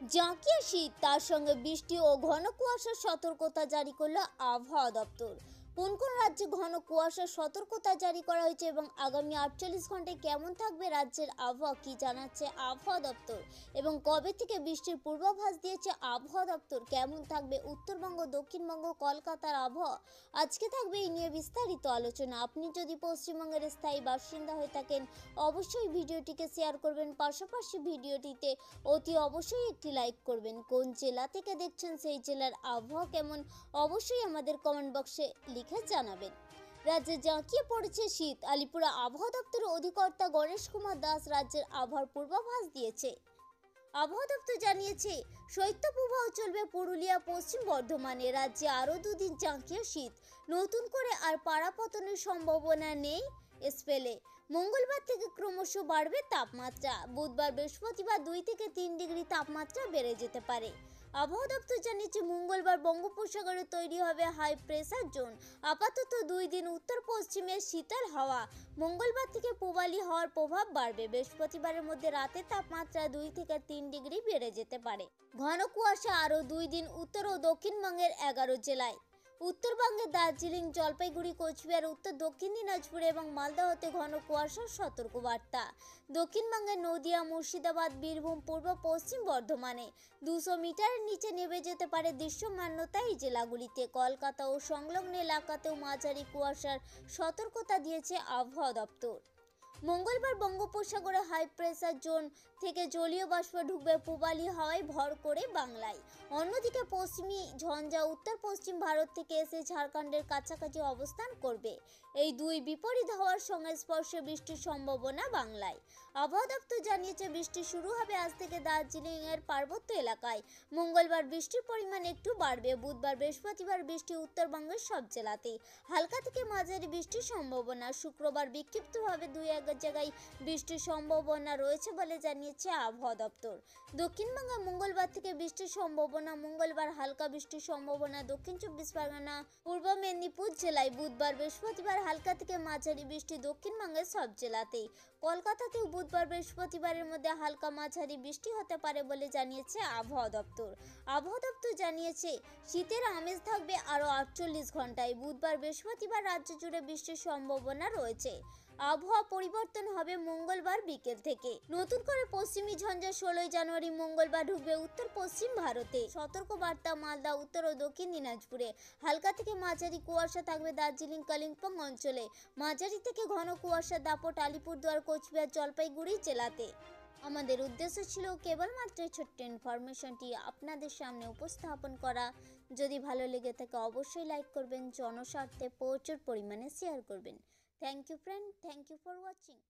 জাঁকিয়ে শীত, তার সঙ্গে বৃষ্টি ও ঘন কুয়াশার সতর্কতা জারি করলো আবহাওয়া দপ্তর। কোন কোন রাজ্যে ঘন কুয়াশার সতর্কতা জারি করা হয়েছে এবং আগামী 48 ঘন্টায় কেমন থাকবে রাজ্যের আবহাওয়া, কি জানাচ্ছে আবহাওয়া দপ্তর এবং কবে থেকে বৃষ্টির পূর্বাভাস দিয়েছে আবহাওয়া দপ্তর, কেমন থাকবে উত্তরবঙ্গ, দক্ষিণবঙ্গ, কলকাতার আবহাওয়া, আজকে থাকবে এই নিয়ে বিস্তারিত আলোচনা। আপনি যদি পশ্চিমবঙ্গের স্থায়ী বাসিন্দা হয়ে থাকেন অবশ্যই ভিডিওটিকে শেয়ার করবেন, পাশাপাশি ভিডিওটিতে অতি অবশ্যই একটি লাইক করবেন। কোন জেলা থেকে দেখছেন, সেই জেলার আবহাওয়া কেমন, অবশ্যই আমাদের কমেন্ট বক্সে লিখে জানাবেন। রাজ্যে জাঁকিয়ে পড়েছে শীত। আলিপুর আবহাওয়া দপ্তরের অধিকর্তা গণেশ কুমার দাস রাজ্যের আবহাওয়ার পূর্বাভাস দিয়েছে। আবহাওয়া দপ্তর জানিয়েছে, শৈত্যপ্রবাহ চলবে পুরুলিয়া, পশ্চিম বর্ধমানে। রাজ্যে আরও দুদিন জাঁকিয়ে শীত, নতুন করে আর পাড়াপতনের সম্ভাবনা নেই স্পেলে। মঙ্গলবার থেকে ক্রমশ বাড়বে তাপমাত্রা। বুধবার, বৃহস্পতিবার 2 থেকে 3 ডিগ্রি তাপমাত্রা বেড়ে যেতে পারে। আবহাওয়া দপ্তর জানিয়েছে, মঙ্গলবার বঙ্গোপসাগরে তৈরি হবে হাই প্রেসার জোন। আপাতত 2 দিন উত্তর পশ্চিমে শীতল হাওয়া। মঙ্গলবার থেকে পূবালি হাওয়ার প্রভাব বাড়বে। বৃহস্পতিবারের মধ্যে রাতের তাপমাত্রা 2 থেকে 3 ডিগ্রি বেড়ে যেতে পারে। ঘন কুয়াশা আরও 2 দিন উত্তর ও দক্ষিণবঙ্গের 11 জেলায়। উত্তরবঙ্গে দার্জিলিং, জলপাইগুড়ি, কোচবিহার, উত্তর দক্ষিণ দিনাজপুর এবং মালদহতে ঘন কুয়াশার সতর্কবার্তা। দক্ষিণবঙ্গের নদিয়া, মুর্শিদাবাদ, বীরভূম, পূর্ব পশ্চিম বর্ধমানে 200 মিটারের নিচে নেমে যেতে পারে দৃশ্যমানতা এই জেলাগুলিতে। কলকাতা ও সংলগ্ন এলাকাতেও মাঝারি কুয়াশার সতর্কতা দিয়েছে আবহাওয়া দপ্তর। মঙ্গলবার বঙ্গোপসাগরে হাই প্রেসার জোন থেকে জলীয় বাষ্প ঢুকবে পূবালি হাওয়ায় ভর করে বাংলায়। অন্যদিকে পশ্চিমী ঝঞ্ঝা উত্তর পশ্চিম ভারত থেকে এসে ঝাড়খণ্ডের কাছাকাছি অবস্থান করবে। এই দুই বিপরীত হাওয়ার সংস্পর্শে বৃষ্টির সম্ভাবনা বাংলায়। আবহাওয়া দপ্তর জানিয়েছে, বৃষ্টি শুরু হবে আজ থেকে দার্জিলিং এর পার্বত্য এলাকায়। মঙ্গলবার বৃষ্টির পরিমাণ একটু বাড়বে। বুধবার, বৃহস্পতিবার বৃষ্টি উত্তরবঙ্গের সব জেলাতেই, হালকা থেকে মাঝারি বৃষ্টির সম্ভাবনা। শুক্রবার বিক্ষিপ্তভাবে 2-1 জায়গায় বৃষ্টির সম্ভাবনা রয়েছে বলে জানিয়েছে আবহাওয়া দপ্তর। দক্ষিণবঙ্গে মঙ্গলবার থেকে বৃষ্টির সম্ভাবনা। মঙ্গলবার হালকা বৃষ্টির সম্ভাবনা দক্ষিণ 24 পরগনা, পূর্ব মেদিনীপুর জেলায়। বুধবার, বৃহস্পতিবার হালকা থেকে মাঝারি বৃষ্টি দক্ষিণবঙ্গের সব জেলাতেই। কলকাতাতেও বুধবার, বৃহস্পতিবারের মধ্যে হালকা মাঝারি বৃষ্টি হতে পারে বলে জানিয়েছে আবহাওয়া দপ্তর। আবহাওয়া দপ্তর জানিয়েছে, শীতের আমেজ থাকবে আরও 48 ঘন্টায়। বুধবার, বৃহস্পতিবার রাজ্য জুড়ে বৃষ্টির সম্ভাবনা রয়েছে। আবহাওয়া পরিবর্তন হবে মঙ্গলবার বিকেল থেকে। নতুন করে পশ্চিমী ঝঞ্ঝা 16 জানুয়ারি মঙ্গলবার ঢুকবে উত্তর পশ্চিম ভারতে। সতর্কবার্তা মালদা, উত্তর ও দক্ষিণ দিনাজপুরে। হালকা থেকে মাঝারি কুয়াশা থাকবে দার্জিলিং, কালিম্পং অঞ্চলে। মাঝারি থেকে ঘন কুয়াশার দাপট আলিপুরদুয়ার, কোচবিহার, জলপাইগুড়ি জেলাতে। আমাদের উদ্দেশ্য ছিল কেবলমাত্র ছোট্ট ইনফরমেশনটি আপনাদের সামনে উপস্থাপন করা। যদি ভালো লেগে থাকে অবশ্যই লাইক করবেন, জনস্বার্থে প্রচুর পরিমাণে শেয়ার করবেন। Thank you friend, thank you for watching.